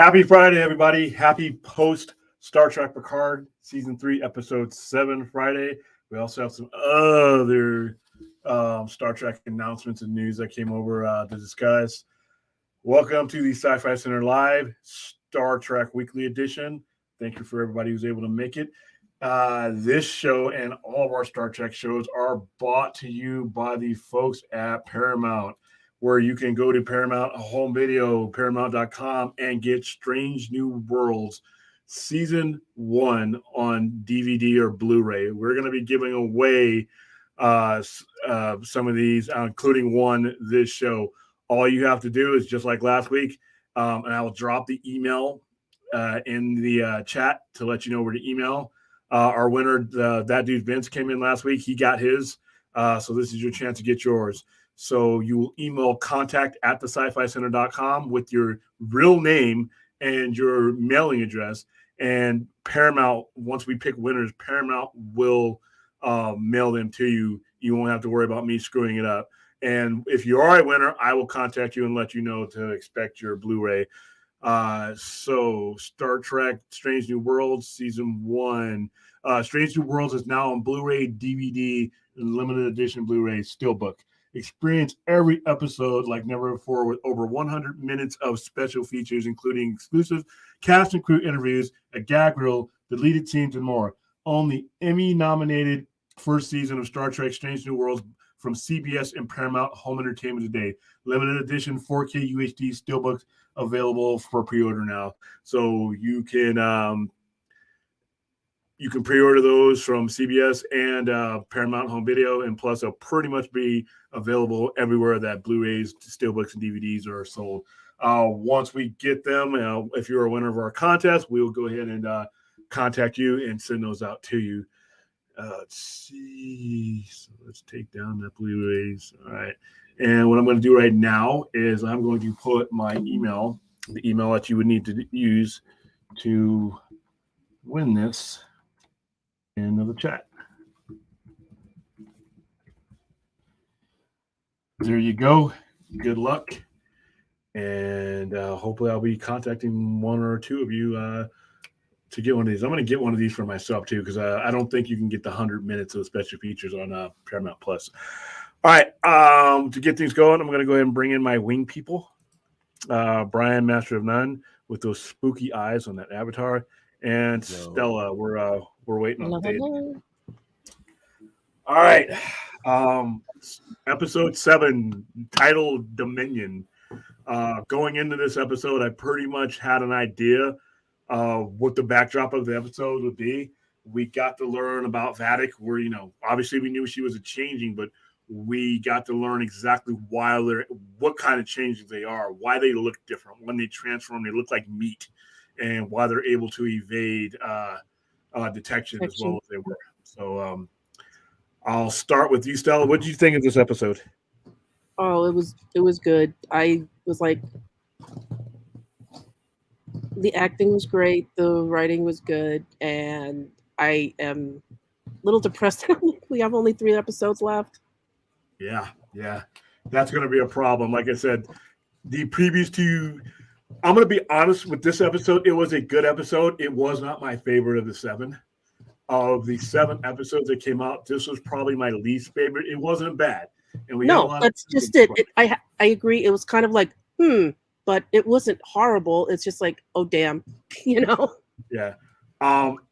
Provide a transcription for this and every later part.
Happy Friday, everybody. Happy post Star Trek Picard Season 3, Episode 7 Friday. We also have some other Star Trek announcements and news that came over to discuss. Welcome to the Sci-Fi Center Live Star Trek Weekly Edition. Thank you for everybody who's able to make it. This show and all of our Star Trek shows are brought to you by the folks at Paramount, where you can go to Paramount Home Video, Paramount.com, and get Strange New Worlds Season 1 on DVD or Blu-ray. We're going to be giving away some of these, including one this show. All you have to do is, just like last week, and I will drop the email in the chat to let you know where to email. Our winner, that dude Vince, came in last week. He got his. So this is your chance to get yours. So you will email contact@thescificenter.com with your real name and your mailing address. And Paramount, once we pick winners, Paramount will mail them to you. You won't have to worry about me screwing it up. And if you are a winner, I will contact you and let you know to expect your Blu-ray. So Star Trek Strange New Worlds Season 1. Strange New Worlds is now on Blu-ray, DVD, and limited edition Blu-ray Steelbook. Experience every episode like never before with over 100 minutes of special features, including exclusive cast and crew interviews, a gag reel, deleted scenes, and more. On the Emmy-nominated first season of Star Trek Strange New Worlds from CBS and Paramount Home Entertainment today. Limited edition 4K UHD Steelbooks available for pre-order now. So you can pre-order those from CBS and Paramount Home Video, and plus they'll pretty much be available everywhere that Blu-rays, Steelbooks, and DVDs are sold. Once we get them, if you're a winner of our contest, we will go ahead and contact you and send those out to you. Let's see. So let's take down the Blu-rays. All right. And what I'm going to do right now is I'm going to put my email, the email that you would need to use to win this, into the chat. There you go. Good luck. And hopefully I'll be contacting one or two of you to get one of these. I'm going to get one of these for myself too, because I don't think you can get the 100 minutes of special features on Paramount Plus. All right. To get things going, I'm going to go ahead and bring in my wing people. Brian, Master of None, with those spooky eyes on that avatar, and Stella. We're waiting on Dave. All right. Episode 7, titled Dominion. Going into this episode, I pretty much had an idea what the backdrop of the episode would be. We got to learn about Vadic, where, obviously we knew she was a changing, but we got to learn exactly what kind of changes they are, why they look different. When they transform, they look like meat, and why they're able to evade detection as well as they were. So I'll start with you, Stella. What did you think of this episode? Oh, it was good. I was like, the acting was great, the writing was good, and I am a little depressed. We have only 3 episodes left. Yeah, that's going to be a problem. Like I said, the previous 2, I'm going to be honest with this episode. It was a good episode. It was not my favorite of the 7. Of the 7 episodes that came out, this was probably my least favorite. It wasn't bad. And that's just it. I agree. It was kind of like, but it wasn't horrible. It's just like, oh, damn, Yeah.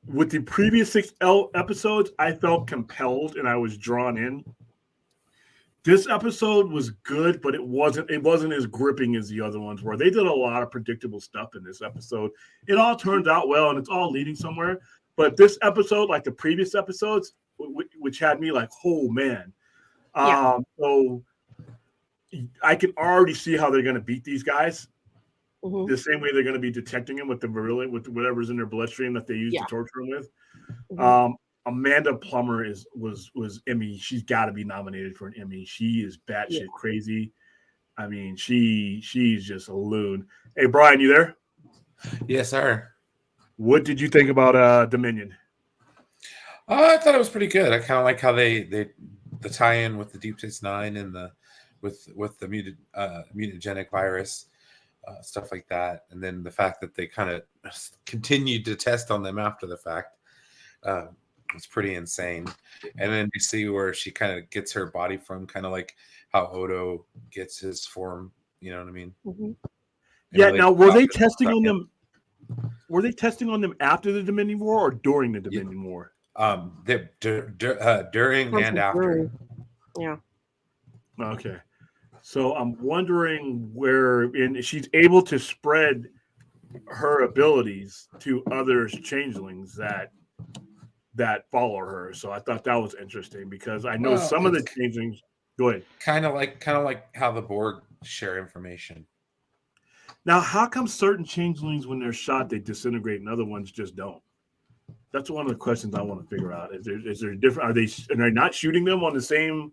With the previous 6 episodes, I felt compelled and I was drawn in. This episode was good, but it wasn't as gripping as the other ones were. They did a lot of predictable stuff in this episode. It all turned out well, and it's all leading somewhere. But this episode, like the previous episodes, which had me like, oh, man. So I can already see how they're going to beat these guys. The same way they're going to be detecting them with whatever's in their bloodstream that they use to torture them with. Amanda Plummer was Emmy. She's got to be nominated for an Emmy. She is batshit crazy. I mean, she's just a loon. Hey, Brian, you there? Yes, sir. What did you think about Dominion? I thought it was pretty good. I kind of like how the tie-in with the Deep Space Nine and with the mutagenic virus. stuff like that. And then the fact that they kind of continued to test on them after the fact was pretty insane. And then you see where she kind of gets her body from, kind of like how Odo gets his form. You know what I mean? Mm-hmm. Yeah. Now, were they testing on them? Were they testing on them after the Dominion War or during the Dominion War? During and after. Yeah. Okay. So I'm wondering where she's able to spread her abilities to other changelings that follow her. So I thought that was interesting because I know some of the changelings. Go ahead. Kind of like how the Borg share information. Now, how come certain changelings, when they're shot, they disintegrate, and other ones just don't? That's one of the questions I want to figure out. Is there different? Are they not shooting them on the same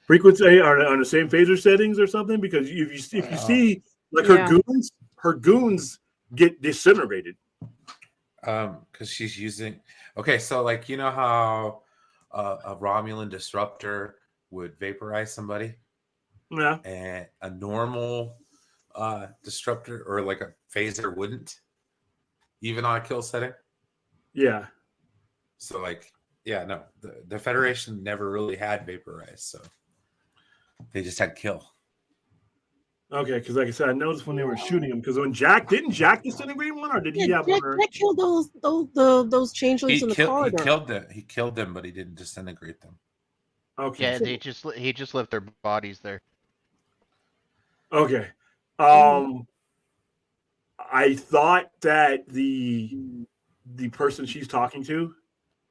frequency or on the same phaser settings or something? Because if you see like her goons get disintegrated. Because she's using. Okay, so like you know how a Romulan disruptor would vaporize somebody. Yeah. And a normal disruptor or like a phaser wouldn't, even on a kill setting. Yeah. So like, yeah, no, the Federation never really had vaporize, so they just had kill. Okay, because like I said, I noticed when they were shooting him, because when Jack disintegrate one, or did he have one? Jack killed those changelings in the corridor. He killed them, but he didn't disintegrate them. Okay. Yeah, he just left their bodies there. Okay. I thought that the person she's talking to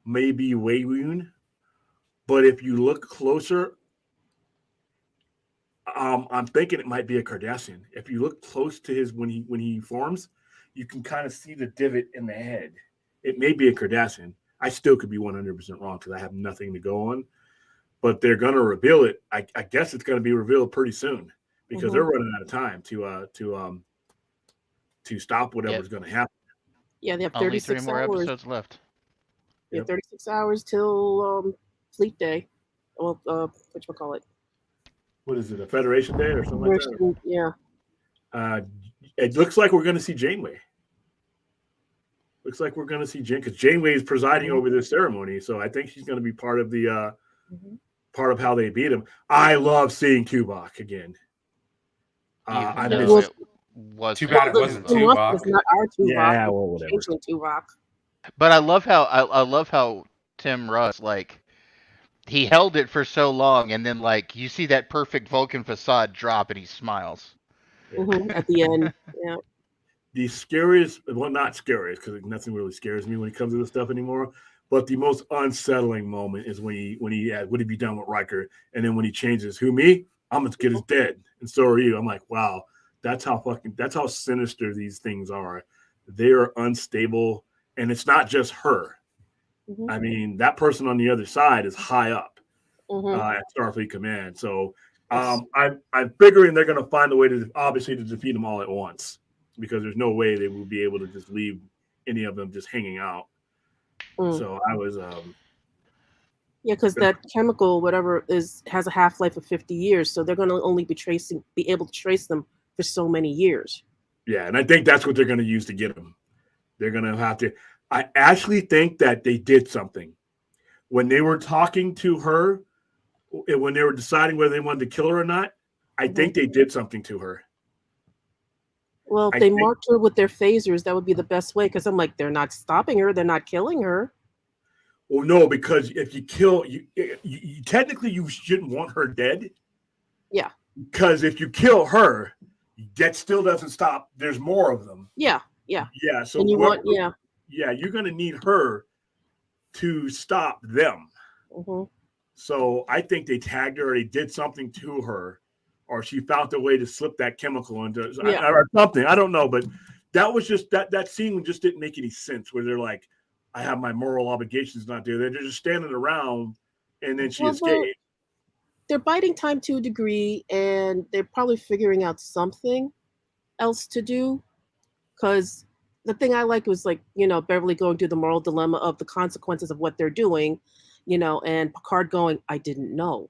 may be Wei Yun, but if you look closer, I'm thinking it might be a Cardassian. If you look close to his when he forms, you can kind of see the divot in the head. It may be a Cardassian. I still could be 100% wrong because I have nothing to go on, but they're going to reveal it. I guess it's going to be revealed pretty soon because they're running out of time to stop whatever's going to happen. Yeah, they have 36 Only 3 more episodes left. They have 36 hours till Fleet Day. Well, whatchamacallit? What is it, a Federation Day or something like that? Yeah. It looks like we're going to see Janeway. Looks like we're going to see because Janeway is presiding over this ceremony, so I think she's going to be part of the part of how they beat him. I love seeing Tuvok again. I miss it. Too bad it wasn't Tuvok. It's not our Tuvok. Yeah, well, whatever. Tuvok. But I love how Tim Russ he held it for so long, and then like you see that perfect Vulcan facade drop, and he smiles at the end. Yeah. The scariest, well, not scariest, because nothing really scares me when it comes to this stuff anymore. But the most unsettling moment is when he had, "What have you done with Riker?" And then when he changes, "Who, me? I'm as good as dead, and so are you." I'm like, wow, that's how sinister these things are. They are unstable, and it's not just her. I mean, that person on the other side is high up at Starfleet Command. So I'm figuring they're going to find a way to defeat them all at once, because there's no way they will be able to just leave any of them just hanging out. So I was because that chemical, whatever, has a half-life of 50 years, so they're going to only be able to trace them for so many years. Yeah, and I think that's what they're going to use to get them. They're going to have to. I actually think that they did something when they were talking to her, when they were deciding whether they wanted to kill her or not. I think they did something to her. Well, if they marked her with their phasers, that would be the best way, because I'm like, they're not stopping her. They're not killing her. Well, no, because if you kill, you technically you shouldn't want her dead. Yeah. Because if you kill her, that still doesn't stop. There's more of them. Yeah, yeah. Yeah, so you're going to need her to stop them. So I think they tagged her, or they did something to her, or she found a way to slip that chemical into or something. I don't know, but that was just that scene just didn't make any sense. Where they're like, "I have my moral obligations not there." They're just standing around, and then she escaped. They're biding time to a degree, and they're probably figuring out something else to do. Because the thing I like was Beverly going through the moral dilemma of the consequences of what they're doing, and Picard going, "I didn't know,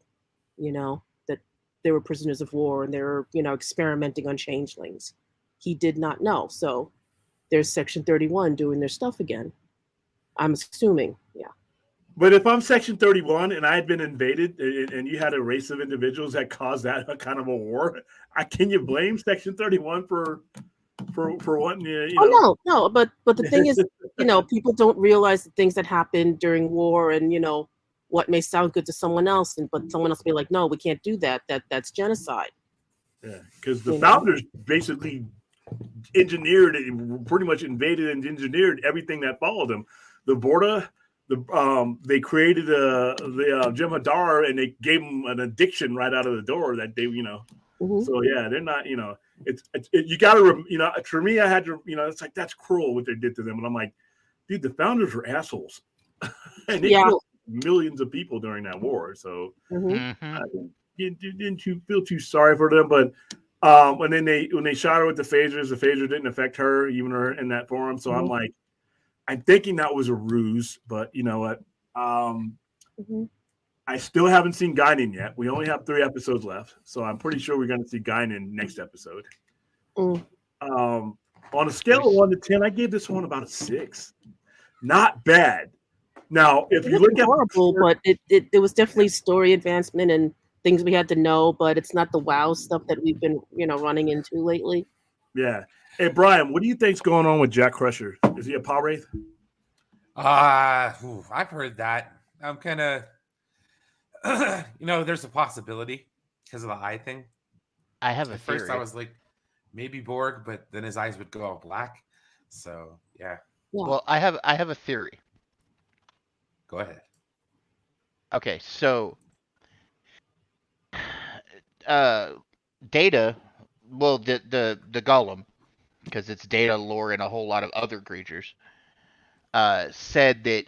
that they were prisoners of war and they were, experimenting on changelings." he did not know. So there's Section 31 doing their stuff again. I'm assuming, yeah. But if I'm Section 31 and I had been invaded and you had a race of individuals that caused that kind of a war, can you blame Section 31 for wanting you know? Oh no, but the thing is, people don't realize the things that happen during war, and what may sound good to someone else, but someone else will be like, no, we can't do that. That's genocide. Yeah, because the founders basically engineered it, pretty much invaded and engineered everything that followed them. The Borda, they created the Jem'Hadar, and they gave them an addiction right out of the door that they, Mm-hmm. So yeah, they're not, you got to, for me, I had to, it's like, that's cruel what they did to them. And I'm like, dude, the founders were assholes. And they killed millions of people during that war. So didn't you feel too sorry for them? But when they shot her with the phaser didn't affect her, even her in that forum. So I'm like, I'm thinking that was a ruse, but you know what? I still haven't seen Guinan yet. We only have 3 episodes left, so I'm pretty sure we're going to see Guinan next episode. On a scale of 1 to 10, I gave this one about a 6. Not bad. Now, if you look at horrible, but it was definitely story advancement and things we had to know, but it's not the wow stuff that we've been running into lately. Yeah. Hey Brian, what do you think's going on with Jack Crusher? Is he a power wraith? I've heard that. I'm kind of, there's a possibility because of the eye thing. I have a At theory. first I was like, maybe Borg, but then his eyes would go all black. So yeah. Well, I have a theory. Go ahead. Okay, so Data, well, the golem, because it's Data, Lore, and a whole lot of other creatures, said that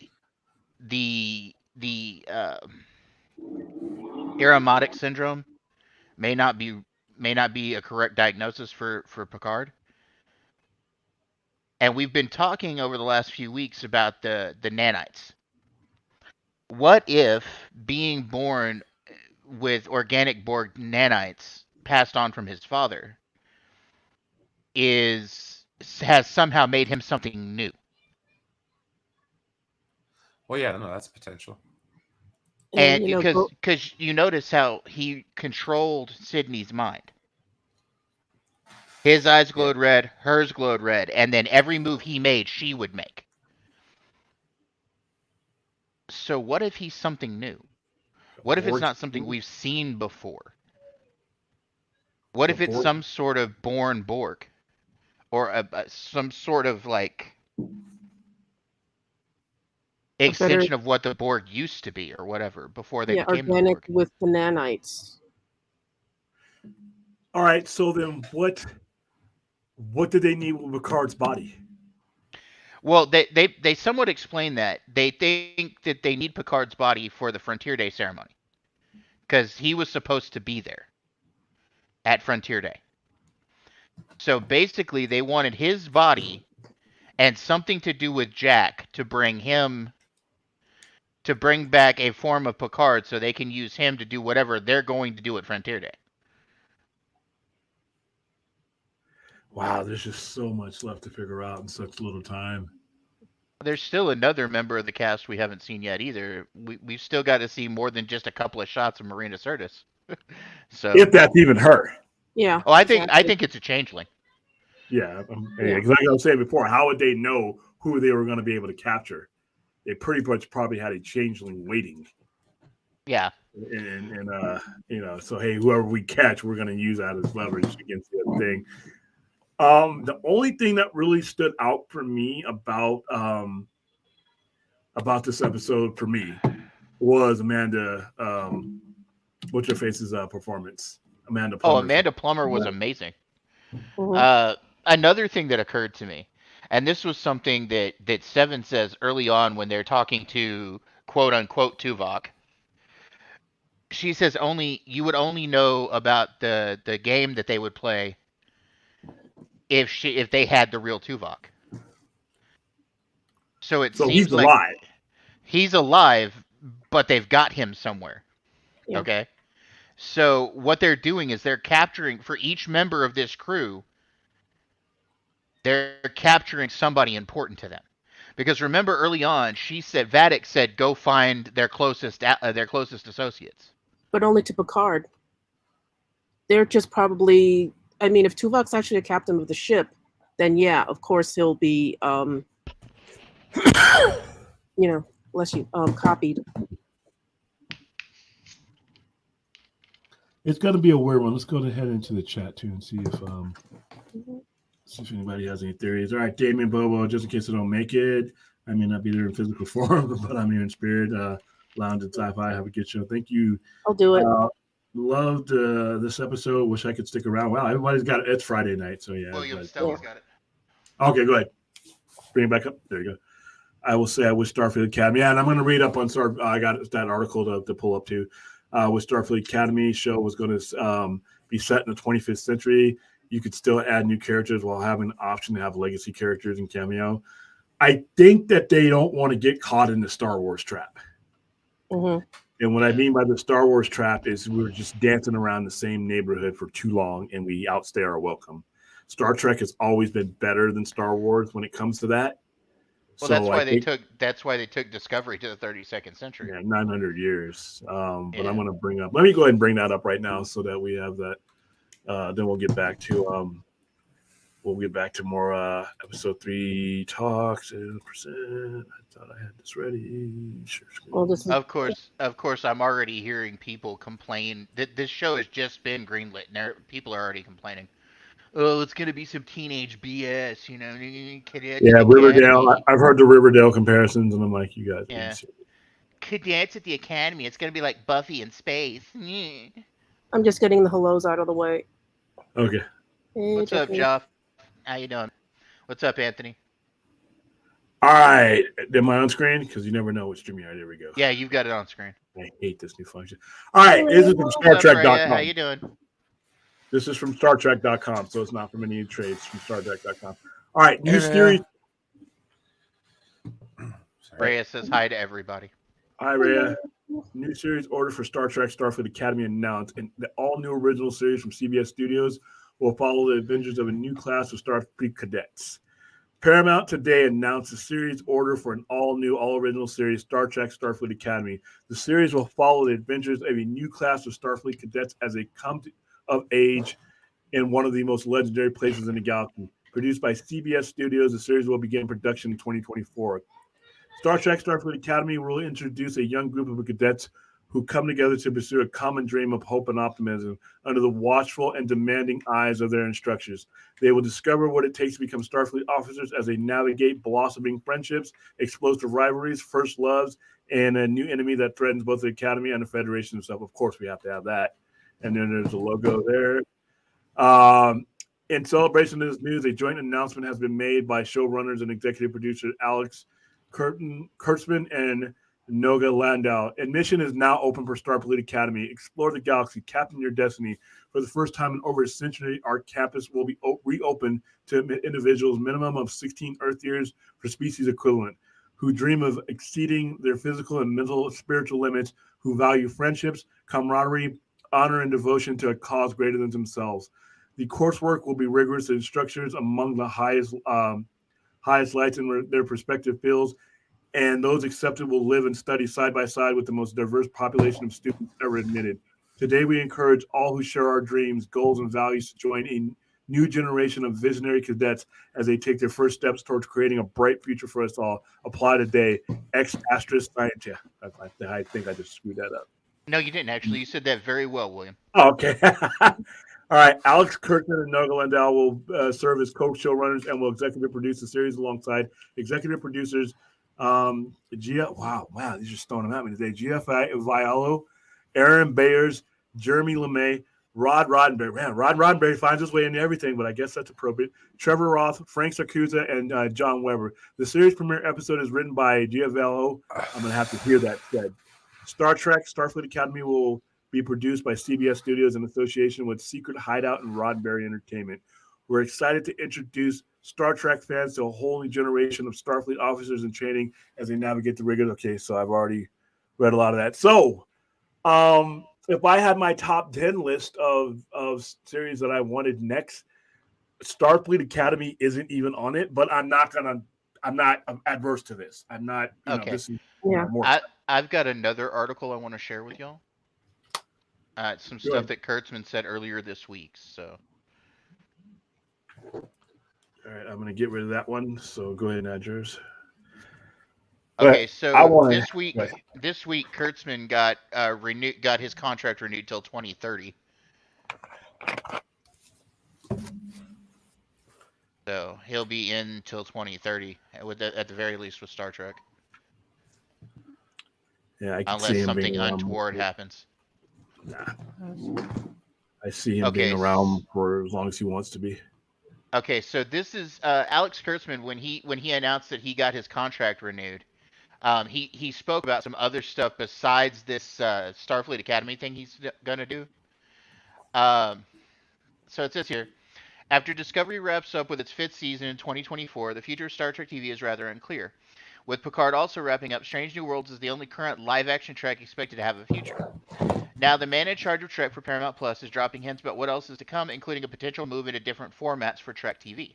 the Aromatic syndrome may not be a correct diagnosis for Picard. And we've been talking over the last few weeks about the nanites. What if being born with organic Borg nanites passed on from his father has somehow made him something new? Well, yeah, no, that's potential. And because you notice how he controlled Sydney's mind. His eyes glowed red, hers glowed red, and then every move he made, she would make. So what if he's something new? What if it's not something we've seen before? What if it's some sort of born Borg? Or some sort of like extension of what the Borg used to be or whatever before they became organic the Borg. with the nanites. All right, so then what do they need with Picard's body? Well, they somewhat explain that. They think that they need Picard's body for the Frontier Day ceremony. Because he was supposed to be there at Frontier Day. So basically, they wanted his body and something to do with Jack to bring back a form of Picard so they can use him to do whatever they're going to do at Frontier Day. Wow, there's just so much left to figure out in such little time. There's still another member of the cast we haven't seen yet either. We've still got to see more than just a couple of shots of Marina Sirtis. So if that's even her. Yeah. Oh, I think it's a changeling. Yeah, because like I was saying before, how would they know who they were going to be able to capture? They pretty much probably had a changeling waiting. Yeah. And so hey, whoever we catch, we're going to use that as leverage against the other thing. The only thing that really stood out for me about this episode for me was Amanda, what's her face's performance? Amanda Plummer. Oh, Amanda Plummer was amazing. Mm-hmm. Another thing that occurred to me, and this was something that Seven says early on when they're talking to quote unquote Tuvok. She says you would only know about the game that they would play if they had the real Tuvok. So seems he's like alive. He's alive, but they've got him somewhere. Yeah. Okay. So what they're doing is they're capturing for each member of this crew. They're capturing somebody important to them. Because remember early on, Vadic said, "Go find their closest associates." But only to Picard. They're just probably. I mean, if Tuvok's actually a captain of the ship, then yeah, of course he'll be, bless you, copied. It's going to be a weird one. Let's go ahead into the chat too and see if anybody has any theories. All right, Damien Bobo, just in case I don't make it, I may not be there in physical form, but I'm here in spirit. Lounge and Sci-Fi, have a good show. Thank you. I'll do it. Loved this episode. Wish I could stick around. Wow, everybody's got it. It's Friday night, so yeah. William Stella's got it. Okay, go ahead. Bring it back up. There you go. I will say I wish Starfleet Academy. Yeah, and I'm going to read up on I got that article to pull up too. With Starfleet Academy show was going to be set in the 25th century. You could still add new characters while having an option to have legacy characters and cameo. I think that they don't want to get caught in the Star Wars trap. Mm-hmm. And what I mean by the Star Wars trap is we're just dancing around the same neighborhood for too long and we outstay our welcome. Star Trek has always been better than Star Wars when it comes to that. Well, that's why they took Discovery to the 32nd century. Yeah, 900 years. But I'm going to let me go ahead and bring that up right now so that we have that. Then we'll get back to more episode 3 talks. 7%. I thought I had this ready. Sure. Well, of course, I'm already hearing people complain that this show has just been greenlit, and people are already complaining. Oh, it's gonna be some teenage BS, Yeah, Riverdale. I've heard the Riverdale comparisons, and I'm like, you guys. Yeah. Cadets at the Academy. It's gonna be like Buffy in space. I'm just getting the hellos out of the way. Okay. Hey, what's up, Jeff? How you doing? What's up, Anthony? All right. Am I on screen? Because you never know what stream you are. There we go. Yeah, you've got it on screen. I hate this new function. All right. This is from StarTrek.com. How you doing? This is from StarTrek.com, so it's not from any trades from StarTrek.com. All right. New series. Rhea says hi to everybody. Hi, Rhea. New series order for Star Trek Starfleet Academy announced, and the all-new original series from CBS Studios will follow the adventures of a new class of Starfleet cadets. Paramount today announced a series order for an all-new, all-original series, Star Trek Starfleet Academy. The series will follow the adventures of a new class of Starfleet cadets as they come of age in one of the most legendary places in the galaxy. Produced by CBS Studios, the series will begin production in 2024. Star Trek Starfleet Academy will introduce a young group of cadets who come together to pursue a common dream of hope and optimism under the watchful and demanding eyes of their instructors. They will discover what it takes to become Starfleet officers as they navigate blossoming friendships, explosive rivalries, first loves, and a new enemy that threatens both the Academy and the Federation itself. Of course, we have to have that. And then there's a logo there. In celebration of this news, a joint announcement has been made by showrunners and executive producer Alex Kurtzman and Noga Landau. Admission is now open for Starfleet Academy. Explore the galaxy, captain your destiny. For the first time in over a century, our campus will be reopened to individuals minimum of 16 Earth years for species equivalent, who dream of exceeding their physical and mental spiritual limits, who value friendships, camaraderie, honor, and devotion to a cause greater than themselves. The coursework will be rigorous and instructors among the highest lights in their respective fields, and those accepted will live and study side by side with the most diverse population of students ever admitted. Today, we encourage all who share our dreams, goals, and values to join a new generation of visionary cadets as they take their first steps towards creating a bright future for us all. Apply today. Ex asterisk scientia. I think I just screwed that up. No, you didn't actually. You said that very well, William. Oh, okay. All right. Alex Kirkman and Noga Landau will serve as co-showrunners and will executive produce the series alongside executive producers wow, these are just throwing them at me today. Gia Viallo, Aaron Bayers, Jeremy LeMay, Rod Roddenberry. Man, Rod Roddenberry finds his way into everything, but I guess that's appropriate. Trevor Roth, Frank Sarcusa, and John Weber. The series premiere episode is written by Gia Viallo. I'm going to have to hear that said. Star Trek Starfleet Academy will be produced by CBS Studios in association with Secret Hideout and Roddenberry Entertainment. We're excited to introduce Star Trek fans to a whole new generation of Starfleet officers in training as they navigate the rigors. Okay, so I've already read a lot of that. So, if I had my top 10 list of series that I wanted next, Starfleet Academy isn't even on it, but I'm not adverse to this. I'm not, Okay. this is Yeah. more. I've got another article I want to share with y'all. Some Go stuff ahead. that Kurtzman said earlier this week. So All right, I'm gonna get rid of that one. So go ahead and add yours. okay, But so I want this week Kurtzman got got his contract renewed till 2030. So he'll be in till 2030 at the very least with Star Trek, Yeah, I can unless see him something being around. untoward happens. Nah, I see him being Okay. around for as long as he wants to be. Okay, so this is Alex Kurtzman when he announced that he got his contract renewed. He spoke about some other stuff besides this Starfleet Academy thing he's gonna do. Um, so it says here, after Discovery wraps up with its 5th season in 2024, the future of Star Trek TV is rather unclear. With Picard also wrapping up, Strange New Worlds is the only current live-action Trek expected to have a future. Now, the man in charge of Trek for Paramount Plus is dropping hints about what else is to come, including a potential move into different formats for Trek TV.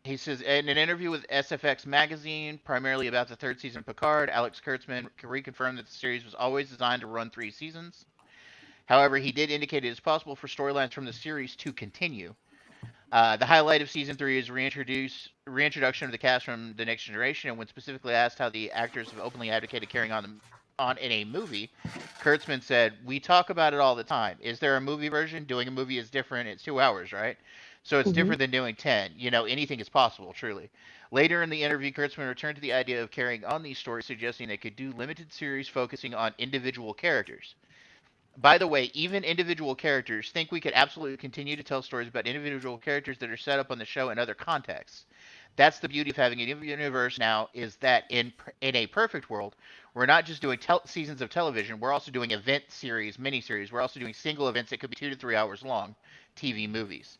He says, in an interview with SFX magazine, primarily about the 3rd season of Picard, Alex Kurtzman reconfirmed that the series was always designed to run 3 seasons. However, he did indicate it is possible for storylines from the series to continue. The highlight of season 3 is reintroduction of the cast from The Next Generation, and when specifically asked how the actors have openly advocated carrying on in a movie, Kurtzman said, "We talk about it all the time. Is there a movie version? Doing a movie is different. It's 2 hours, right? So it's different than doing 10. Anything is possible, truly." Later in the interview, Kurtzman returned to the idea of carrying on these stories, suggesting they could do limited series focusing on individual characters. By the way, even individual characters think we could absolutely continue to tell stories about individual characters that are set up on the show in other contexts. That's the beauty of having a universe now, is that in a perfect world, we're not just doing seasons of television, we're also doing event series, miniseries. We're also doing single events that could be 2 to 3 hours long, TV movies.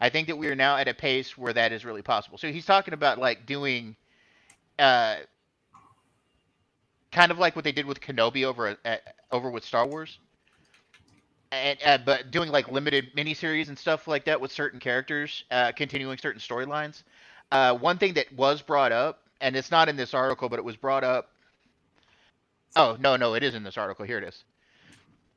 I think that we are now at a pace where that is really possible. So he's talking about like doing kind of like what they did with Kenobi over with Star Wars. And but doing like limited miniseries and stuff like that with certain characters, continuing certain storylines. One thing that was brought up, and it's not in this article, but it was brought up. Oh no, it is in this article. Here it is.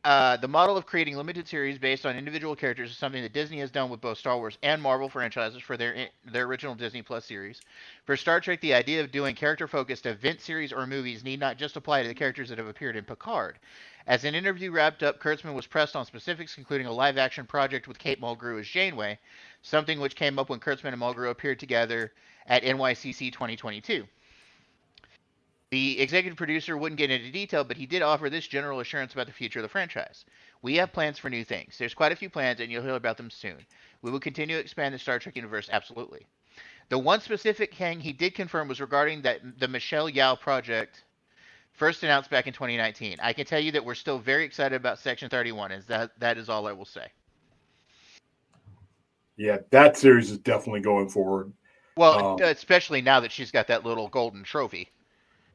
The model of creating limited series based on individual characters is something that Disney has done with both Star Wars and Marvel franchises for their original Disney Plus series. For Star Trek, the idea of doing character-focused event series or movies need not just apply to the characters that have appeared in Picard. As an interview wrapped up, Kurtzman was pressed on specifics, including a live-action project with Kate Mulgrew as Janeway, something which came up when Kurtzman and Mulgrew appeared together at NYCC 2022. The executive producer wouldn't get into detail, but he did offer this general assurance about the future of the franchise. "We have plans for new things. There's quite a few plans, and you'll hear about them soon. We will continue to expand the Star Trek universe, absolutely." The one specific thing he did confirm was regarding the Michelle Yeoh project, first announced back in 2019. "I can tell you that we're still very excited about Section 31, and that is all I will say." Yeah, that series is definitely going forward. Well, especially now that she's got that little golden trophy.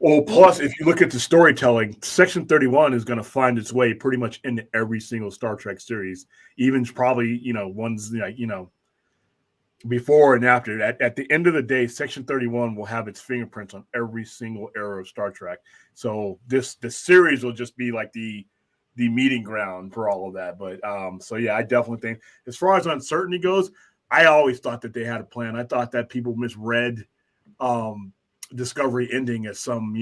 Well, plus, if you look at the storytelling, Section 31 is going to find its way pretty much into every single Star Trek series, even probably, ones, before and after. At the end of the day, Section 31 will have its fingerprints on every single era of Star Trek. So the series will just be like the meeting ground for all of that. But so yeah, I definitely think, as far as uncertainty goes, I always thought that they had a plan. I thought that people misread Discovery ending as some,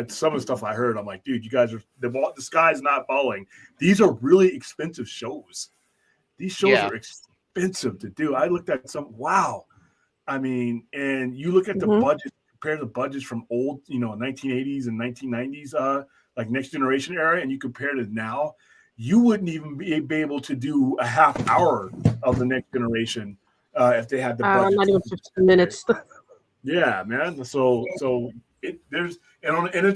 some of the stuff I heard, I'm like, dude, you guys are the sky's not falling. These are really expensive shows. These shows are expensive to do. I looked at some. Wow, I mean, and you look at the budget, compare the budgets from old, 1980s and 1990s, like Next Generation era, and you compare it now, you wouldn't even be able to do a half hour of the Next Generation if they had the budget. Not even 15 minutes. Yeah, man. So it's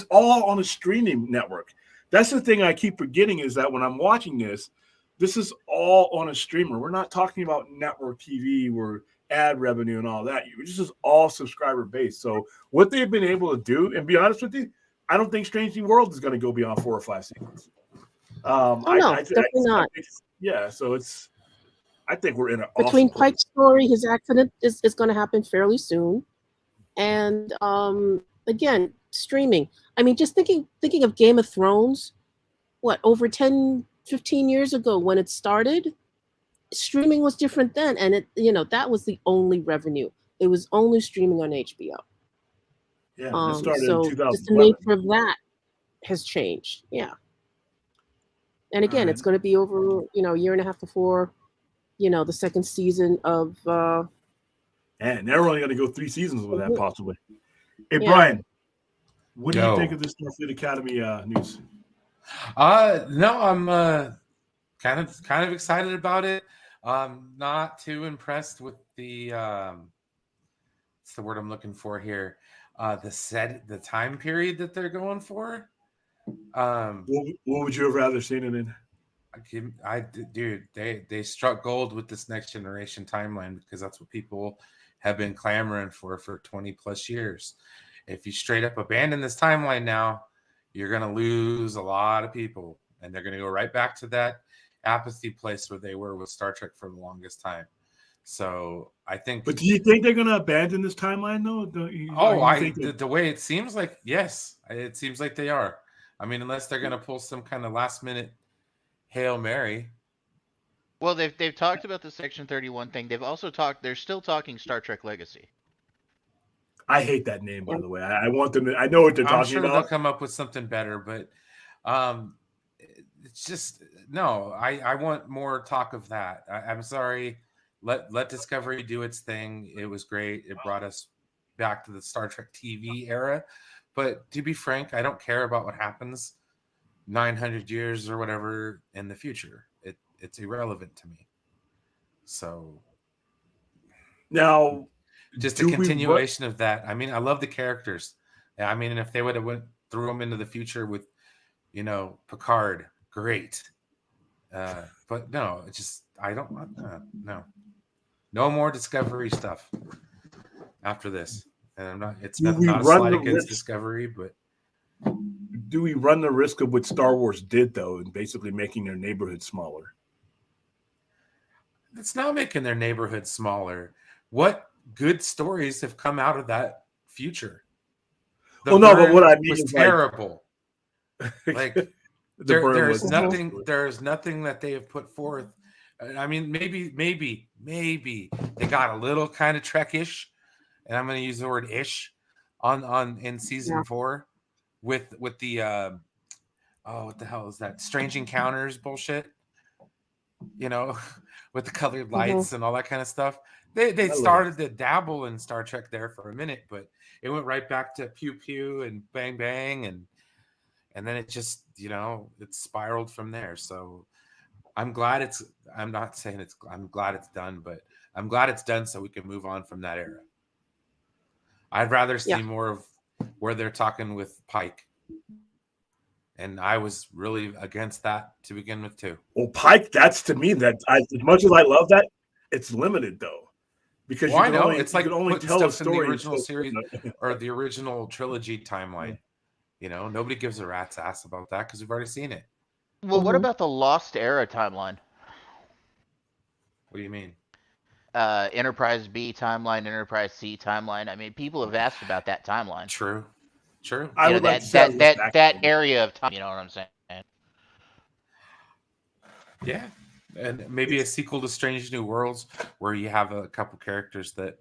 all on a streaming network. That's the thing I keep forgetting, is that when I'm watching this is all on a streamer. We're not talking about network TV or ad revenue and all that. This is all subscriber based. So what they've been able to do, and be honest with you, I don't think Strange New World is going to go beyond 4 or 5 seasons. Definitely not. Yeah, so I think we're in an Between awesome place. Pike's story, his accident is going to happen fairly soon, and again, streaming. I mean, just thinking of Game of Thrones, what, over 10, 15 years ago when it started, streaming was different then, and that was the only revenue. It was only streaming on HBO. Yeah, and it started in So just the 2011. nature of that has changed. Yeah. And again, Alright. it's going to be over, a year and a half before, the second season of And they're only going to go 3 seasons with that, possibly. Hey, Yeah. Brian, what do you Yo. think of this Starfleet Academy news? No, I'm kind of excited about it. Not too impressed with the what's the word I'm looking for here? The time period that they're going for. What would you have rather seen it in? Dude, they struck gold with this next generation timeline because that's what people have been clamoring for 20 plus years. If you straight up abandon this timeline now, you're going to lose a lot of people, and they're going to go right back to that apathy place where they were with Star Trek for the longest time. So I think. But do you think they're going to abandon this timeline, though? The way it seems like, yes, it seems like they are. I mean, unless they're going to pull some kind of last minute Hail Mary. Well, they've talked about the Section 31 thing. They've also they're still talking Star Trek Legacy. I hate that name, by the way. I want them to, I know what they're I'm talking sure about. they'll come up with something better, but it's just no. I want more talk of that. I'm sorry. Let Discovery do its thing. It was great. It brought us back to the Star Trek TV era. But to be frank, I don't care about what happens 900 years or whatever in the future. It's irrelevant to me. So now, just a continuation of that. I mean, I love the characters. I mean, if they would have threw them into the future with, Picard, great. But no, it's just I don't want no more Discovery stuff after this. And I'm not. It's not a slight against Discovery, but do we run the risk of what Star Wars did, though, in basically making their neighborhood smaller? It's not making their neighborhood smaller. What good stories have come out of that future? But what I mean was is terrible. Like there's nothing. There's nothing that they have put forth. I mean, maybe they got a little kind of Trek-ish, and I'm going to use the word "ish" on in season 4 with the what the hell is that? Strange Encounters bullshit. With the colored lights and all that kind of stuff. They started to dabble in Star Trek there for a minute, but it went right back to pew pew and bang bang and then it just it spiraled from there. So I'm glad I'm glad it's done, but I'm glad it's done so we can move on from that era. I'd rather see more of where they're talking with Pike. And I was really against that to begin with, too. Well, Pike, that's to me as much as I love that, it's limited though, because you can only tell a story in the original series or the original trilogy timeline. Nobody gives a rat's ass about that because we've already seen it. Well, what about the Lost Era timeline? What do you mean? Enterprise B timeline, Enterprise C timeline. I mean, people have asked about that timeline. True. I would like that area of time. You know what I'm saying? Yeah, and maybe a sequel to Strange New Worlds where you have a couple characters that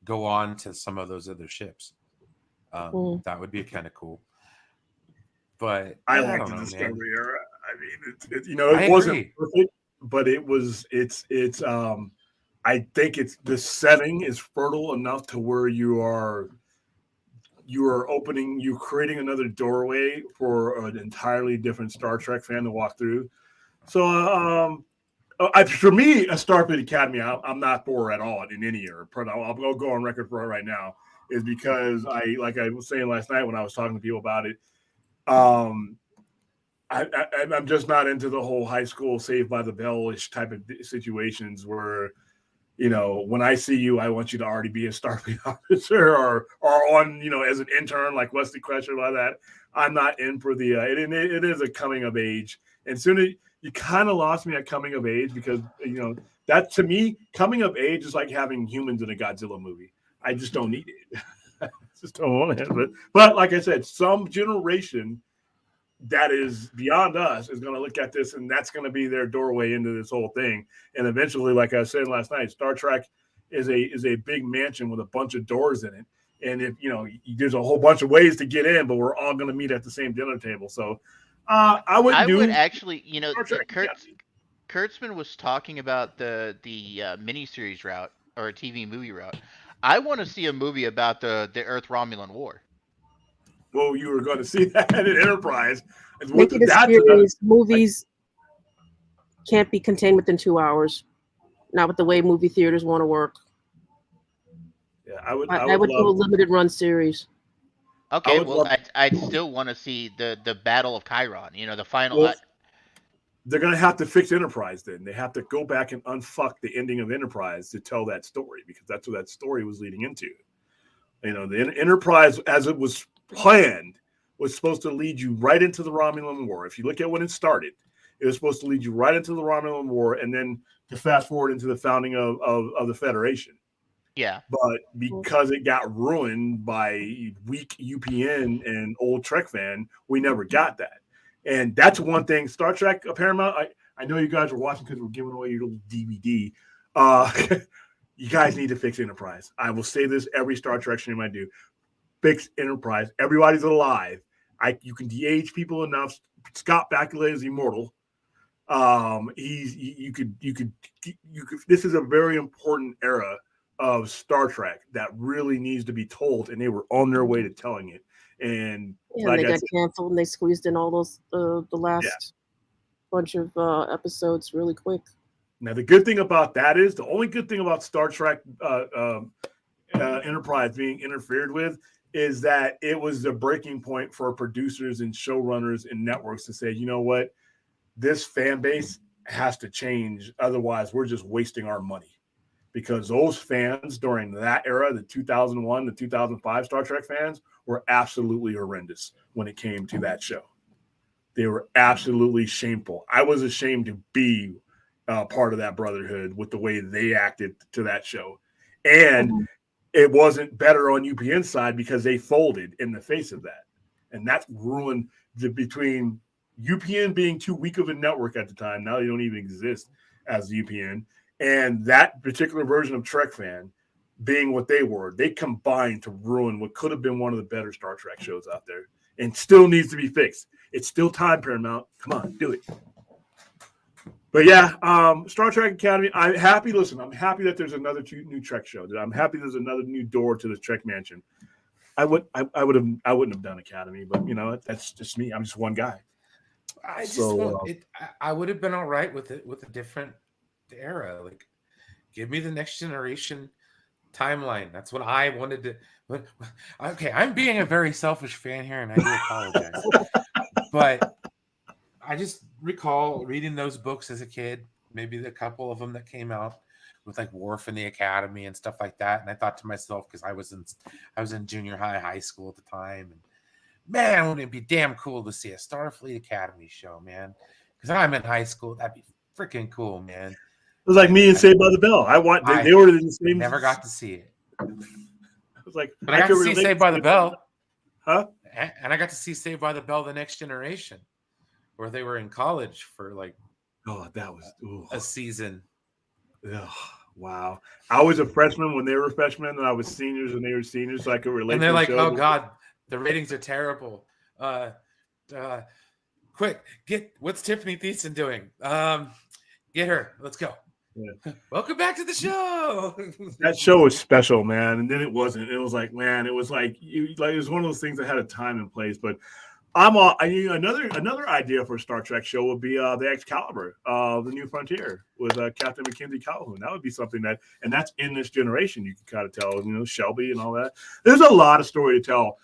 go on to some of those other ships. That would be kind of cool. But I like the Discovery era. I mean, it wasn't perfect, but it was. It's. I think the setting is fertile enough to where you're creating another doorway for an entirely different Star Trek fan to walk through. So, for me, a Starfleet Academy, I'm not for at all in any year. I'll go on record for it right now, is because like I was saying last night when I was talking to people about it, I'm just not into the whole high school Saved by the Bell-ish type of situations where, when I see you, I want you to already be a Starfleet officer or on, as an intern like Wesley Crusher, like that. I'm not in for the. It is a coming of age, and you kind of lost me at coming of age because that to me, coming of age is like having humans in a Godzilla movie. I just don't need it. I just don't want to have it. But like I said, some generation that is beyond us is going to look at this, and that's going to be their doorway into this whole thing. And eventually, like I said last night, Star Trek is a big mansion with a bunch of doors in it. And if there's a whole bunch of ways to get in, but we're all going to meet at the same dinner table. So I would actually, Star Trek Kurtzman was talking about the miniseries route or a TV movie route. I want to see a movie about the Earth Romulan War. Well, you were going to see that in Enterprise. Make it a series. Movies can't be contained within 2 hours. Not with the way movie theaters want to work. Yeah, I would do a limited run series. Okay, I'd still want to see the Battle of Chiron. The final. Well, they're going to have to fix Enterprise then. They have to go back and unfuck the ending of Enterprise to tell that story because that's what that story was leading into. The Enterprise, as it was planned, was supposed to lead you right into the Romulan War. If you look at when it started, it was supposed to lead you right into the Romulan War and then to fast forward into the founding of the Federation. Yeah. But because it got ruined by weak UPN and old Trek fan, we never got that. And that's one thing. Star Trek, Paramount, I know you guys are watching because we're giving away your little DVD. You guys need to fix Enterprise. I will say this every Star Trek stream I do. Fix Enterprise. Everybody's alive. You can de-age people enough. Scott Bakula is immortal. You could. This is a very important era of Star Trek that really needs to be told, and they were on their way to telling it. And they got canceled, and they squeezed in all those the last bunch of episodes really quick. Now, the good thing about that is the only good thing about Star Trek Enterprise being interfered with is that it was the breaking point for producers and showrunners and networks to say, you know what, this fan base has to change. Otherwise, we're just wasting our money. Because those fans during that era, the 2001 to 2005 Star Trek fans, were absolutely horrendous when it came to that show. They were absolutely shameful. I was ashamed to be part of that brotherhood with the way they acted to that show. And it wasn't better on UPN's side because they folded in the face of that. And that ruined between UPN being too weak of a network at the time. Now they don't even exist as UPN. And that particular version of Trek fan being what they were, they combined to ruin what could have been one of the better Star Trek shows out there and still needs to be fixed. It's still time, Paramount. Come on, do it. But yeah, Star Trek Academy, I'm happy that there's another new Trek show. I'm happy there's another new door to the Trek mansion. I wouldn't have done Academy, but that's just me. I'm just one guy. I would have been all right with it with a different era. Like, give me the Next Generation timeline. That's what I wanted to. But okay, I'm being a very selfish fan here, and I do apologize. But I just recall reading those books as a kid, maybe the couple of them that came out with like Worf and the Academy and stuff like that. And I thought to myself, because I was in junior high school at the time, and man, wouldn't it be damn cool to see a Starfleet Academy show, man? Because I'm in high school, that'd be freaking cool, man. It was like me and Saved by the Bell. They were in the same. Never got to see it. It was like, but I got to see Saved by the Bell. Huh? And I got to see Saved by the Bell: The Next Generation, where they were in college for like, that was a season. Oh, wow. I was a freshman when they were freshmen, and I was seniors when they were seniors, so I could relate. And they're like, "Oh God, the ratings are terrible. Quick, what's Tiffany Thiessen doing? Get her. Let's go." Yeah. Welcome back to the show. That show was special, man. And then it wasn't. It was like, man, it was like it was one of those things that had a time and place. But another idea for a Star Trek show would be the Excalibur, the New Frontier with Captain Mackenzie Calhoun. That would be something and that's in this generation. You can kind of tell, Shelby and all that. There's a lot of story to tell.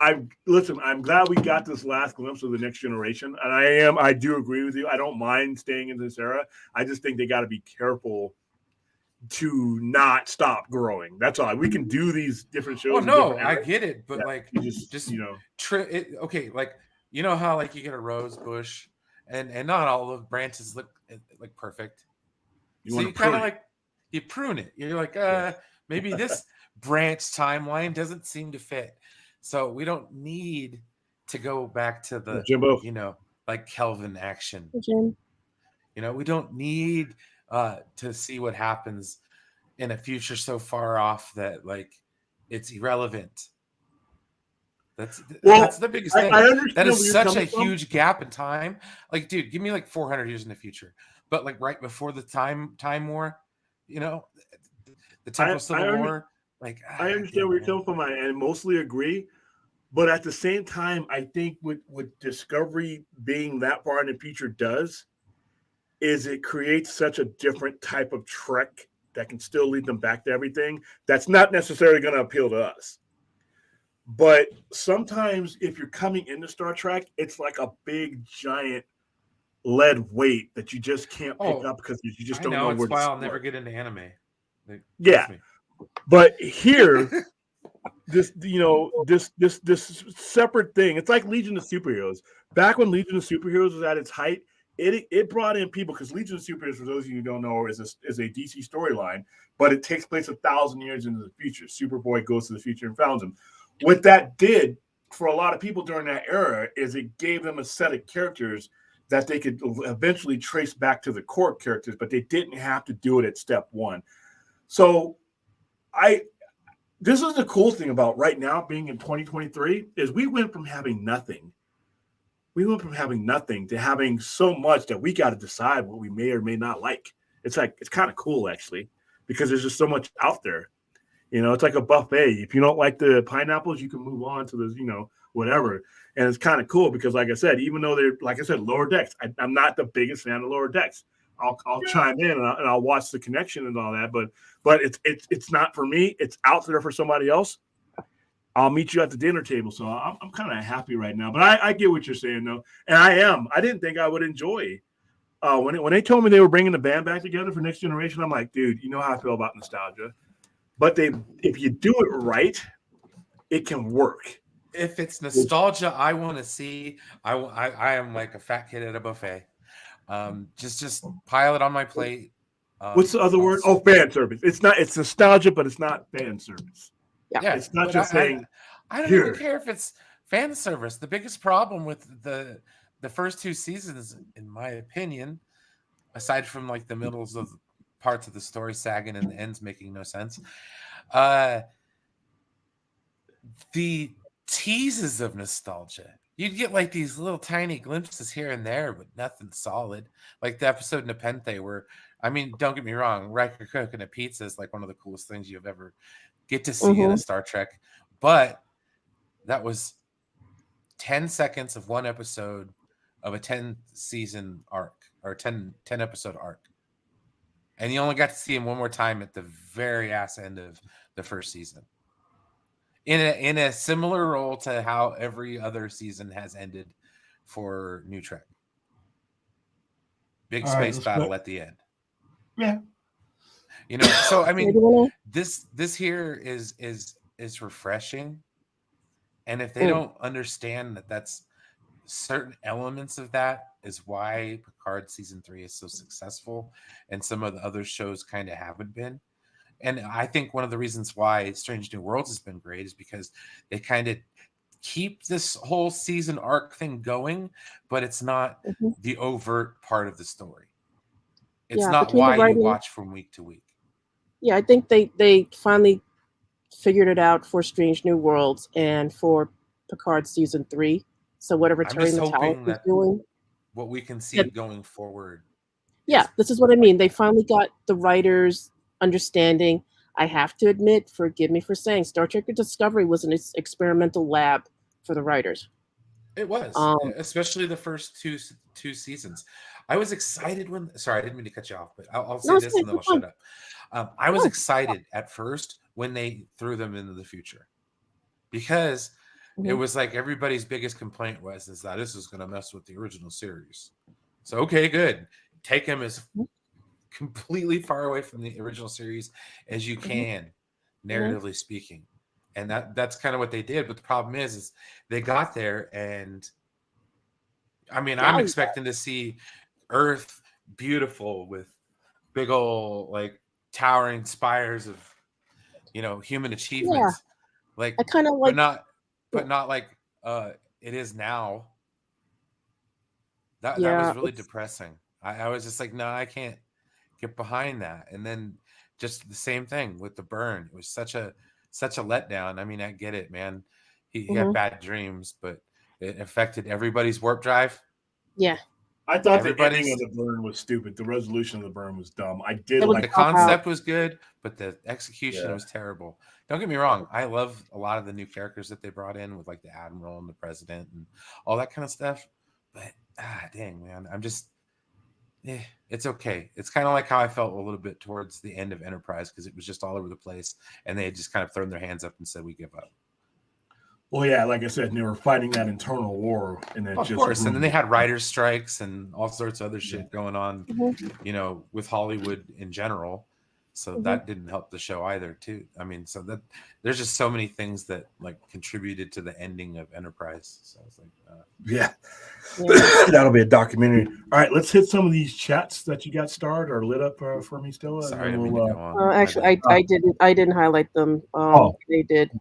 I'm glad we got this last glimpse of the Next Generation. And I do agree with you. I don't mind staying in this era. I just think they got to be careful to not stop growing. That's all. We can do these different shows. Oh no, I get it. But like, okay. Like, how like you get a rose bush and not all the branches look perfect. You So want you to kind prune of it. like you prune it. You're like, Yes. maybe this branch timeline doesn't seem to fit. So we don't need to go back to the, Jimbo. like Kelvin action. Jim. We don't need to see what happens in a future so far off that like it's irrelevant. That's Well, the biggest I thing. understand That is where you're such a coming from. huge gap in time. Like, dude, give me like 400 years in the future, but like right before the time war, the temporal civil war. Like, I understand where you're coming from, and mostly agree. But at the same time, I think what Discovery being that far in the future does is it creates such a different type of trek that can still lead them back to everything that's not necessarily going to appeal to us. But sometimes if you're coming into Star Trek, it's like a big giant lead weight that you just can't pick up because you just don't know it's where to why start. I'll never get into anime. Like, Yeah. trust me. But here, this separate thing, it's like Legion of Superheroes. Back when Legion of Superheroes was at its height, it brought in people, because Legion of Superheroes, for those of you who don't know, is a DC storyline, but it takes place 1,000 years into the future. Superboy goes to the future and founds him. What that did for a lot of people during that era is it gave them a set of characters that they could eventually trace back to the core characters, but they didn't have to do it at step one. So this is the cool thing about right now being in 2023 is we went from having nothing. We went from having nothing to having so much that we got to decide what we may or may not like. It's kind of cool, actually, because there's just so much out there. It's like a buffet. If you don't like the pineapples, you can move on to the, whatever. And it's kind of cool because, like I said, even though they're, like I said, Lower Decks, I'm not the biggest fan of Lower Decks. I'll chime in and I'll watch the connection and all that, but it's not for me. It's out there for somebody else. I'll meet you at the dinner table. So I'm kind of happy right now. But I get what you're saying, though, and I am. I didn't think I would enjoy. When they told me they were bringing the band back together for Next Generation, I'm like, dude, you know how I feel about nostalgia. But if you do it right, it can work. If it's nostalgia, I want to see. I am like a fat kid at a buffet. Just pile it on my plate. What's the other word? Oh, fan service. It's nostalgia, but it's not fan service. Yeah, it's not just saying. I don't even care if it's fan service. The biggest problem with the first two seasons, in my opinion, aside from like the middles of parts of the story sagging and the ends making no sense, the teases of nostalgia. You'd get like these little tiny glimpses here and there, but nothing solid. Like the episode Nepenthe where, I mean, don't get me wrong, Riker cooking a pizza is like one of the coolest things you've ever get to see in a Star Trek. But that was 10 seconds of one episode of a 10-season arc or 10 episode arc. And you only got to see him one more time at the very ass end of the first season. In a similar role to how every other season has ended for New Trek. Big space battle at the end. Yeah. So I mean, this here is refreshing. And if they don't understand that that's certain elements of that is why Picard season 3 is so successful and some of the other shows kind of haven't been. And I think one of the reasons why Strange New Worlds has been great is because they kind of keep this whole season arc thing going, but it's not the overt part of the story. It's not why you watch from week to week. Yeah, I think they finally figured it out for Strange New Worlds and for Picard season 3. So whatever Terry Metallic is doing, what we can see going forward. Yeah, this is what I mean. They finally got the writers understanding. I have to admit, forgive me for saying, Star Trek Discovery was an experimental lab for the writers. It was, especially the first two seasons. I was excited when. Sorry, I didn't mean to cut you off, but I'll say this and then I'll shut up. I was excited at first when they threw them into the future, because it was like everybody's biggest complaint was that this is going to mess with the original series. So okay, good. Take them as completely far away from the original series as you can, narratively speaking. And that's kind of what they did. But the problem is they got there and I mean, Yeah, I'm expecting to see Earth beautiful with big old like towering spires of human achievements. Like, I kind of but like. not like it is now. That Yeah, was really depressing. I was just like, no, I can't get behind that. And then just the same thing with the burn. It was such a letdown. I mean, I get it, man. He had bad dreams, but it affected everybody's warp drive. yeah. I thought the ending Everybody's of the burn was stupid. The resolution of the burn was dumb. I It did was the like cop out. concept was good, but the execution Yeah. was terrible. Don't get me wrong. I love a lot of the new characters that they brought in with like the Admiral and the President and all that kind of stuff. But dang, man, I'm just it's okay. It's kind of like how I felt a little bit towards the end of Enterprise because it was just all over the place and they had just kind of thrown their hands up and said, we give up. Well, yeah, like I said, they were fighting that internal war, and it Of just course, and then they ruined had writers' strikes and all sorts of other shit Yeah. going on, Mhm. with Hollywood in general. So that didn't help the show either, too. I mean, so that there's just so many things that like contributed to the ending of Enterprise. So it's like, Yeah. Yeah. That'll be a documentary. All right, let's hit some of these chats that you got starred or lit up for me still. and sorry, I then didn't mean to go on. Actually, I didn't highlight them. They did.